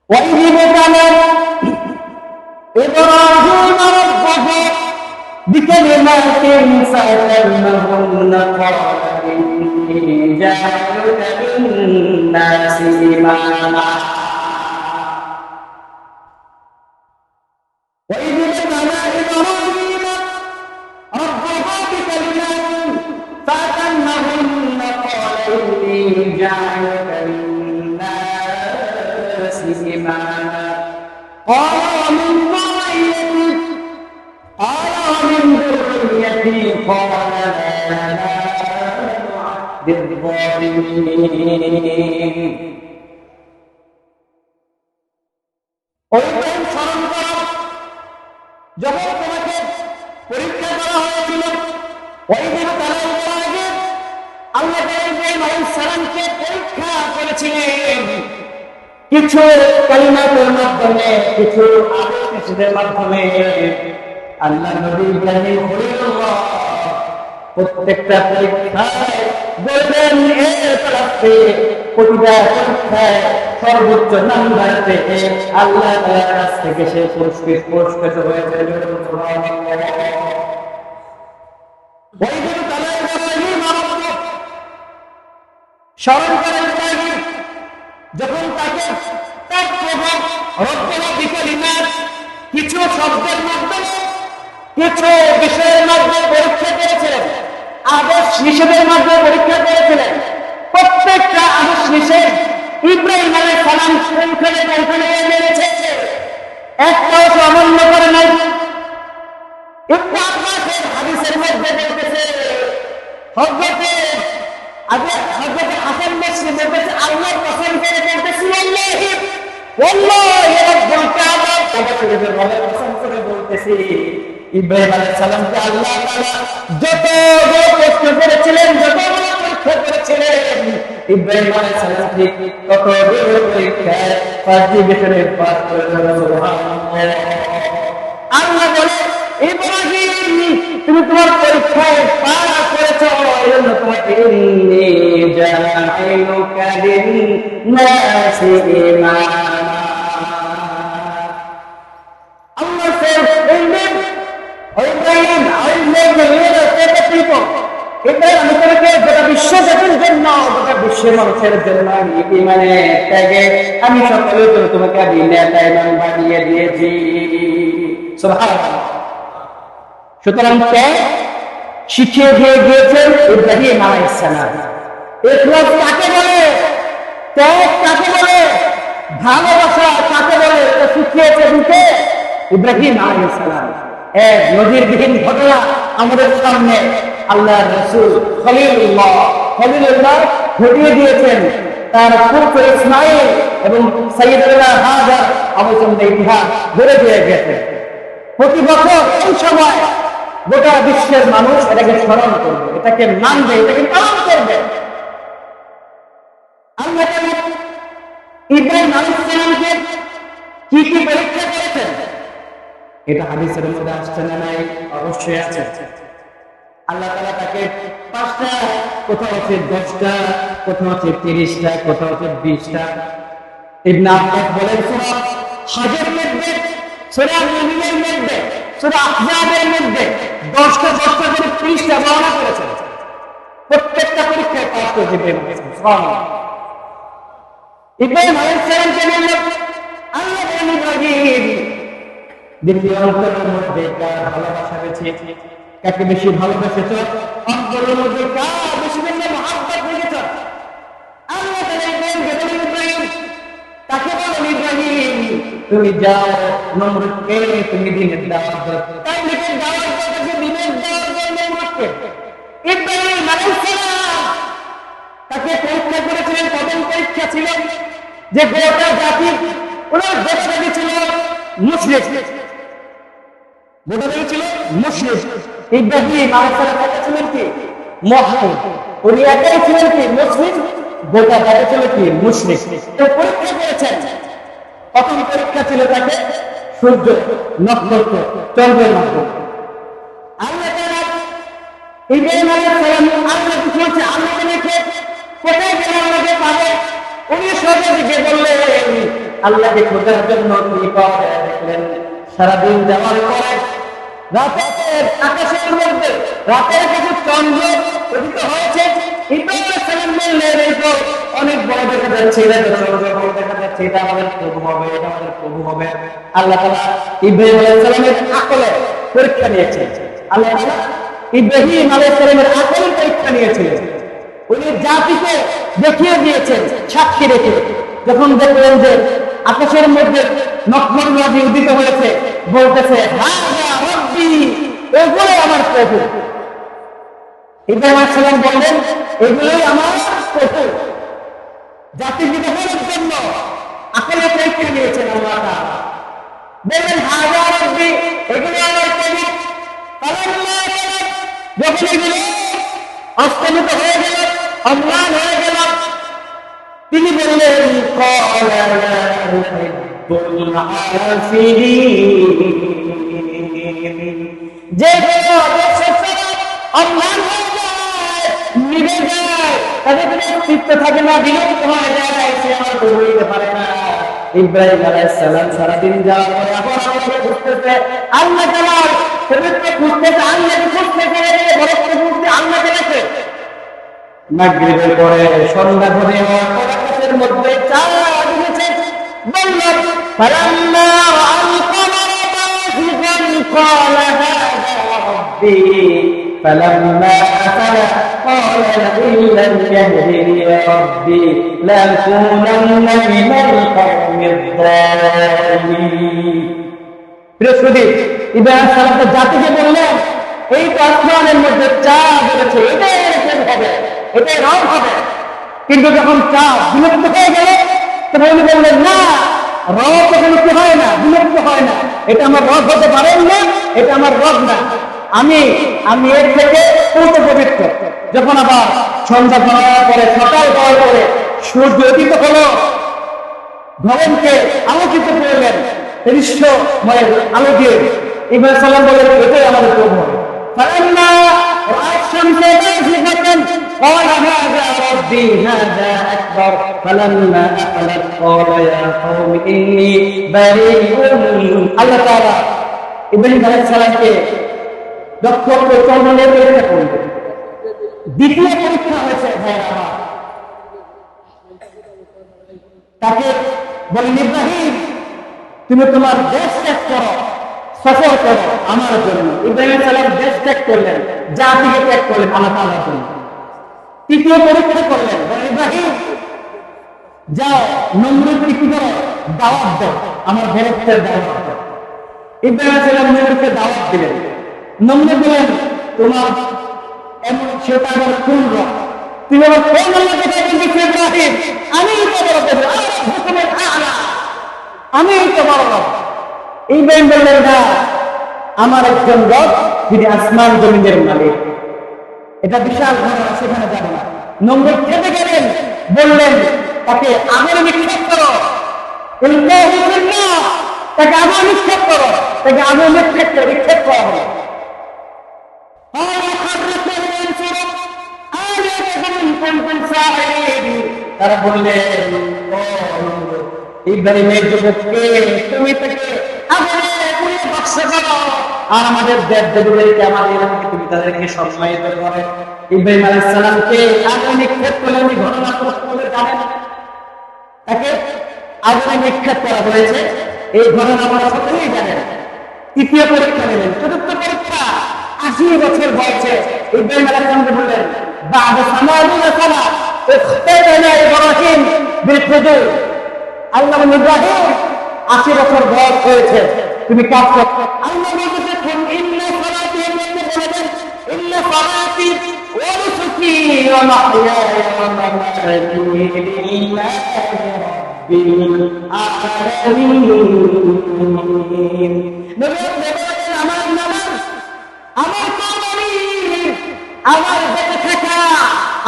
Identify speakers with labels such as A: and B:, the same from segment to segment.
A: وإذ ابتلى إبراهيم ربه بكلمات فأتمهن قال إني جاعلك للناس إماما وإذ ابتلى إبراهيم ربه بكلمات فأتمهن قال إني جاعلك للناس إماما قال ومن ذريتي قال لا بالظالمين ওইদিন স্মরণ করো যখন তোমাকে পরীক্ষা করা হয়েছিল ওইদিন তারা আগে আল্লাহ ইব্রাহিম আলাইহিস সালামকে পরীক্ষা করেছিলেন কিছু কালিমাতের মাধ্যমে কিছু আদেশের মাধ্যমে আল্লাহ নবী ইব্রাহিম খলিলুল্লাহ প্রত্যেকটা পরীক্ষায় বলবেন প্রতিটা পরীক্ষায় সর্বোচ্চ নাম্বার পেয়ে আল্লাহ তাআলার কাছ থেকে সে পুরস্কৃত হয়েছে। স্মরণ করেন যখন তাকে তার প্রভাব রব্বনা বিকালিমাত কিছু শব্দের মাধ্যমে কিছু বিষয়ের মাধ্যমে পরীক্ষা করেছিলেন, আদেশ নিষেধের মাধ্যমে পরীক্ষা করেছিলেন। প্রত্যেকটা আদেশ নিষেধ ইব্রাহিম আলাইহিস সালাম কোনখানে মেনেছে, একটাও অমান্য করে নাই। ইবনে আব্বাসের হাদিসের মধ্যে বলতেছে হযরত হাসান বসরি বলতেছে আল্লাহর কসম করে বলতেছি ওয়াল্লাহি রাব্বুল কাবা শরীফের কসম করে বলতেছি ইব্রাহিম আলাইহিস সালামকে আল্লাহ তাআলা যত প্রশ্ন করেছিলেন যত পরীক্ষা করেছিলেন ইব্রাহিম আলাইহিস সালাম ঠিক তত পরীক্ষায় পাঁচটি বিষয়ে পাস করেছেন। সুবহানাল্লাহ। আল্লাহ বলে ইব্রাহিম তুমি তোমার পরীক্ষায় পাস করেছো এজন্য তোমাকে ইন্নী জাআইলুকা লিন-নাসি ইমামা। Allah says Ibrahim, I made the leader of the people. Ibrahim আমি তোমাকে গোটা বিশ্ব জাতির জন্য গোটা বিশ্বের মানুষের জন্য ইমানে ত্যাগে আমি সকলের জন্য তোমাকে আমি নেতা ইমাম বানিয়ে দিয়েছি। সুবহানাল্লাহ। সুতরাং ত্যাগ শিখিয়ে দিয়ে গিয়েছেন ইব্রাহিম আলাইহিস সালাম। ইখলাস কাকে বলে, ত্যাগ কাকে বলে, ভালোবাসা কাকে বলে তা শিখিয়েছে দিতে ইব্রাহিম আলাইহিস সালাম। এক নজিরবিহীন ঘটনা আমাদের সামনে আল্লাহর রাসূল খলিলুল্লাহ ঘটিয়ে দিয়েছেন। তার পুত্র ইসমাঈল এবং সাইয়্যিদুনা হাজার আলোচনা ইতিহাস ধরে দিয়ে গেছে। প্রতি বছর এই সময় গোটা বিশ্বের মানুষ এটাকে স্মরণ করবে, এটাকে মানবে, এটাকে পালন করবে। আল্লাহ ইব্রাহিম আলাইহিস সালামকে কি কি পরীক্ষা করেছেন এটা হাদিসের মধ্যে আসছে না নাই? অবশ্যই আছে। আল্লাহ তাআলা তাকে 5টা, কোথাও আছে 10টা, কোথাও আছে 30টা, কোথাও আছে 20টা। ইবনে আব্বাস বলেন সূরা হজের মধ্যে, সূরা মুমিনের মধ্যে, সূরা আহজাবের মধ্যে 10টা করে 30টা বর্ণনা করেছেন। প্রত্যেকটা পরীক্ষায় পাস করেছে সুবহানাল্লাহ। ইব্রাহিম আলাইহিস সালামকে বললেন আল্লাহ ইব্রাহিম দ্বিতীয় অন্তরের মধ্যে কার ভালোবাসা বেশি, কাকে বেশি ভালোবেসেছ, অন্তরের মধ্যে কার বেশি বেশি মহব্বত রেখেছ। আল্লাহ তাআলা ইব্রাহিম তাকে বলেন ইব্রাহিম তুমি যাও নমরুদকে তুমি দিনের দাওয়াত দাও। তাই দিনের দাওয়াত দাও, দিনের দাওয়াত দাও নমরুদকে। ইব্রাহিম আলাইহিস সালাম তাকে পরীক্ষা করেছিলেন। প্রথম পরীক্ষা ছিল যে গোটা জাতি ওনার গোটা জাতি ছিল মুশরিক, গোটা জাতি ছিল মুশরিক। ইব্রাহিম আলাইহিস সালাম ছিলেন কি মুওয়াহহিদ, উনি একাই ছিলেন কি মুসলিম, গোটা জাতি ছিল কি মুশরিক। তো পরীক্ষা করেছেন। প্রথম পরীক্ষা ছিল তাকে সূর্য, নক্ষত্র, চন্দ্রের মাধ্যমে। আল্লাহ তাআলা ইব্রাহিম আলাইহিস সালাম আল্লাহ বলছে আল্লাহ তোমাকে কোথায় গেলে আমাকে পাবে? উনি সর্বদিকে বললেন আল্লাহকে খোঁজার জন্য কি করে দেখলেন সারাদিন যাওয়ার পরে রাতের আকাশের মধ্যে রাতের কিছু চন্দ্র উদিত হয়েছে। ইব্রাহিম আলাইহিস সালাম বললেন এই তো অনেক বড় দেখা যাচ্ছে, এটা তো চন্দ্র বড় দেখা যাচ্ছে, এটা আমাদের প্রভু হবে, এটা আমাদের প্রভু হবে। আল্লাহ তাআলা ইব্রাহিম আলাইহিস সালামের আকলে পরীক্ষা নিয়েছেন। আল্লাহ তাআলা ইব্রাহিম আলাইহিস সালামের আকলের পরীক্ষা নিয়েছিলেন। উনি জাতিকে দেখিয়ে দিয়েছেন সাক্ষী রেখে। যখন দেখলেন যে আকাশের মধ্যে নক্ষত্রাদি উদিত হয়েছে, বলতেছে হাযা রাব্বি, এগুলোই আমার প্রভু। ইব্রাহিম আলাইহিস সালাম বললেন এগুলোই আমার প্রভু। জাতিকে দেখানোর জন্য আকলের পরীক্ষা নিয়েছেন আল্লাহ তাআলা। বললেন হাযা রাব্বি, এগুলো আমার প্রভু। যখন এগুলো অস্তমিত হয়ে গেল, অম্লান হয়ে গেল, তিনি বললেন যে অম্লান হয়ে যায়, নিভে যায়, তাদের কোনো অস্তিত্ব থাকে না, বিলুপ্ত হয়ে যায়, সে আমার প্রভু হইতে পারে না। ইব্রাহিম আলাইহিস সালাম সারাদিন যাওয়ার পরে আবার আল্লাহকে খুঁজতেছে, আল্লাহ তাআলার পবিত্র খুঁজতেছে, আল্লাহকে খুঁজতেছে, বরকত খুঁজতে আল্লাহকে দেখে। মাগরিবের পরে সন্ধ্যা ঘটে আকাশের মধ্যে চাঁদ উঠেছে। বললেন ফালাম্মা রাআল কমারা বাযিগান ক্বালা হাযা রাব্বি ফালাম্মা আফলা ক্বালা লাইন লাম ইয়াহদিনি রাব্বি লাকুনান্না মিনাল কওমিদ যালিমিন। বৃহস্পতি ইব্রাহিম সালাম জাতিকে বললেন এই তো আসমানের মধ্যে চাঁদ উঠেছে, এটাই এরকম হবে, এটাই রব হবে। কিন্তু যখন চাঁদ বিলুপ্ত হয়ে গেল তখন উনি বললেন না, রব কখনো কি হয় না, বিলুপ্ত হয় না, এটা আমার রব হতে পারেন না, এটা আমার রব না, আমি এর থেকে পূর্ণ পবিত্র। যখন আবার সন্ধ্যা পড়ার পরে সকাল হওয়ার পরে সূর্য উদিত হলো, ভবনকে আলোকিত করলেন দৃশ্যময় আলো দিয়ে, ইব্রাহিম সালাম বললেন এটাই আমাদের প্রভু। فلما رأى الشمس بازغة قال هذا ربي هذا أكبر فلما أفلت قال يا قوم إني بريء আল্লাহ তাআলা ইব্রাহিম আলাইহিস সালামকে দক্ষ কর্মে পরীক্ষা করলেন। দ্বিতীয় পরীক্ষা হয়েছে ভাইরা, তাকে বলেন ইব্রাহিম তুমি তোমার দেশ ত্যাগ করো, সফর করো আমার জন্য। ইব্রাহিম সালাম দেশ ত্যাগ করলেন, জাতিকে ত্যাগ করলেন আল্লাহ তাআলার জন্য। তৃতীয় পরীক্ষা করলেন, ইব্রাহিম যাও নমরুদকে কি করো, দাওয়াত দাও, আমার বরকতের দাওয়াত দাও। ইব্রাহিম সালাম নমরুদকে দাওয়াত দিলেন। নমরুদ বলেন তোমার এমন সেটা আমার কোন রব, তুমি আমার কোন আল্লাহকে কথা বলছো ইব্রাহিম, আমি তো বড় প্রভু, হুকুমের আলা, আমি তো বড় রব। ইব্রাহিম বললেন না, আমার একজন রব যিনি আসমান জমিনের মালিক, এটা বিশাল ঘটনা, সেখানে যাবে না। নমরুদ খেতে গেলেন, বললেন তাকে আগুনে নিক্ষেপ করো, তাকে আগুনে নিক্ষেপ করো, তাকে আগুনে নিক্ষেপ করা হলো। তারা বললেন ইব্রাহিমের যুবককে তুমি তাকে আগুনে পুড়িয়ে ভস্ম করো, আর আমাদের দেব দেবীদেরকে আমাদের তুমি তাদেরকে সম্মানিত করে। ইব্রাহিম আলাইহিস সালামকে আগুনে নিক্ষেপ করলেন, ঘটনা প্রশ্নদের জানেন, তাকে আগুনে নিক্ষেপ করা হয়েছে, এই ঘটনা আমরা সকলেই জানেন। তৃতীয় পরীক্ষা নিলেন, চতুর্থ পরীক্ষা 80 বছর বয়সে ইব্রাহিম আলাইহিস সালামকে বললেন বাদ সামাদুনা সালা ইখতানা ইব্রাহিম বিল খুদুর, আল্লাহ ইব্রাহিম 80 বছর বয়স হয়েছে, তুমি কাজ করো। আল্লাহ বলতেছেন ইন্না সালাতি, বলেন ইন্না সালাতি ওয়া নুসুকি ওয়া মাহইয়ায়া ওয়া মামাতি লিল্লাহি রাব্বিল আলামিন। আমার নামাজ, আমার কুরবানি, আমার বেঁচে থাকা,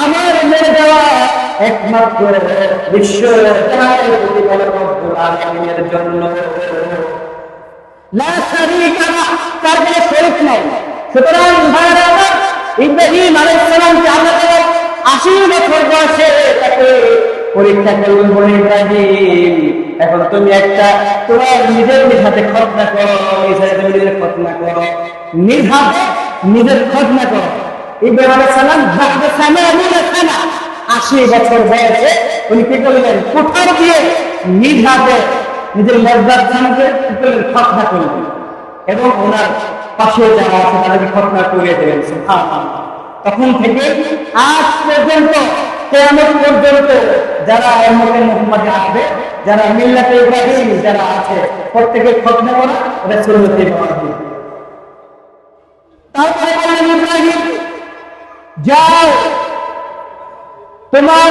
A: আমার মেরে দেওয়া একমাত্র বিশ্ব রব্বুল আলামিনের জন্য, লা শারীকা লাহু, তার কোনো শরীক নাই। সুতরাং ভাইরা আমার, ইব্রাহিম আলাইহিস সালামকে আল্লাহ তাআলা 80 বছর বয়সে তাকে পরীক্ষা করলেন বলে ইব্রাহিম এখন তুমি একটা তোমার নিজের হাতে খতনা করো, তুমি নিজের খতনা করো, নিজ হাতে নিজের খতনা করো। ইব্রাহিম আলাইহিস সালাম বাদে সানা 80 বছর বয়সে উনি কি করলেন? কুঠার দিয়ে নিজ হাতে নিজের মর্যাদার স্থানকে খতনা করলেন এবং ওনার পাশে যারা আছে তাদেরকে খতনা করিয়ে দিলেন। সুবহানাল্লাহ। তখন থেকে আজ পর্যন্ত কিয়ামত পর্যন্ত যারা উম্মতে মুহাম্মাদে আসবে, যারা মিল্লাতে ইব্রাহিম যারা আছে, প্রত্যেকের খতনা করা এটা সুন্নতে ইব্রাহিম। তারপরে বললেন ইব্রাহিম, যাও তোমার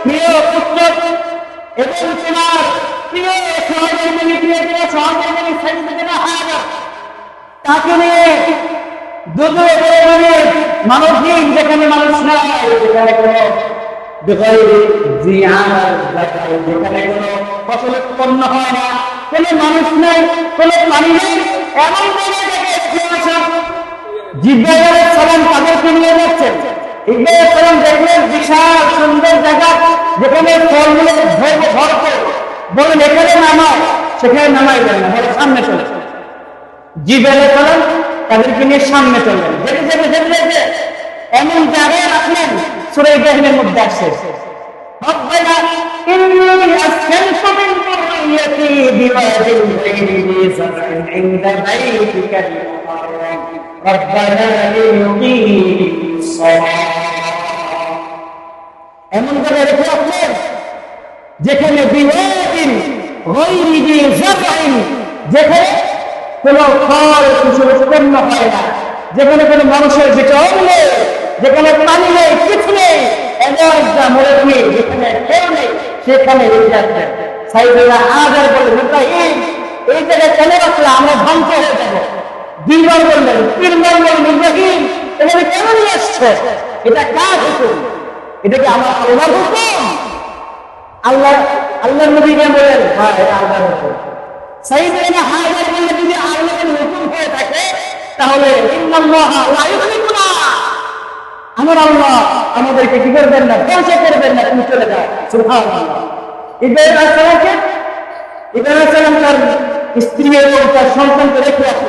A: প্রিয় পুত্র এবং তোমার প্রিয় সহধর্মিণী সাইয়েদনা হাজার তাকে নিয়ে মানবহীন যেখানে মানুষ নাই, যেখানে কোনো যেখানে কোনো ফসল উৎপন্ন হয় না, কোনো মানুষ নাই, কোনো পানি নেই, এমন জিব্রাইল আলাইহিস সালাম তাদেরকে নিয়ে যাচ্ছেন। ইব্রাহিম আলাইহিস সালাম দেখলেন বিশাল সুন্দর জায়গা যেখানে ফলমূলে ভরপুর, বলেন এখানে নামাও, সেখানে নামাইলেন না, বলে সামনে চলে। জিব্রাইল আলাইহিস সালাম তাদেরকে নিয়ে সামনে চললেন, যেতে যেতে যেতে এমন জায়গায় রাখলেন সূরা ইব্রাহিমের মধ্যে আসছে, রব্বানা ইন্নী আসকানতু মিন যুররিয়্যাতি বিওয়াদিন গায়রি যি যার'ইন ইনদা বাইতিকাল মুহাররাম রব্বানা লিয়ুকিমুস সালাহ। এমন জায়গায় রেখে রাখলেন যেখানে বিওয়াদিন গায়রি যি যার'ইন, যেখানে কোন ফল ফসল উৎপন্ন হয় না, যেখানে কোনো মানুষের বিচরণ নেই, যেখানে পানি নেই, কিছু নেই, যেখানে কেউ নেই, সেখানে রেখে আসবেন। সাইয়েদনা হাজার বললেন, ইব্রাহিম এই জায়গায় কেন রাখলে? আমরা ধ্বংস হয়ে যাবো। 2 বার বললেন, 3 বার বললেন, ইব্রাহিম এখানে কেন নিয়ে আসছে? এটা কার হুকুম? এটা কি আমার আল্লাহর হুকুম? আল্লাহর নবী বলেন, হ্যাঁ এটা আল্লাহর হুকুম। সাইয়েদনা হাজার বললেন, যদি আল্লাহর হুকুম হয়ে থাকে তাহলে ইন্নাল্লাহা লা ইউহলিকুনা, আমার আল্লাহ আমাদেরকে কি করবেন না, ধ্বংস করবেন না, তুমি চলে যাও। সুবহানাল্লাহ। ইব্রাহিম আলাইহিস সালাম তার স্ত্রী এবং তার সন্তানকে রেখে আসলেন।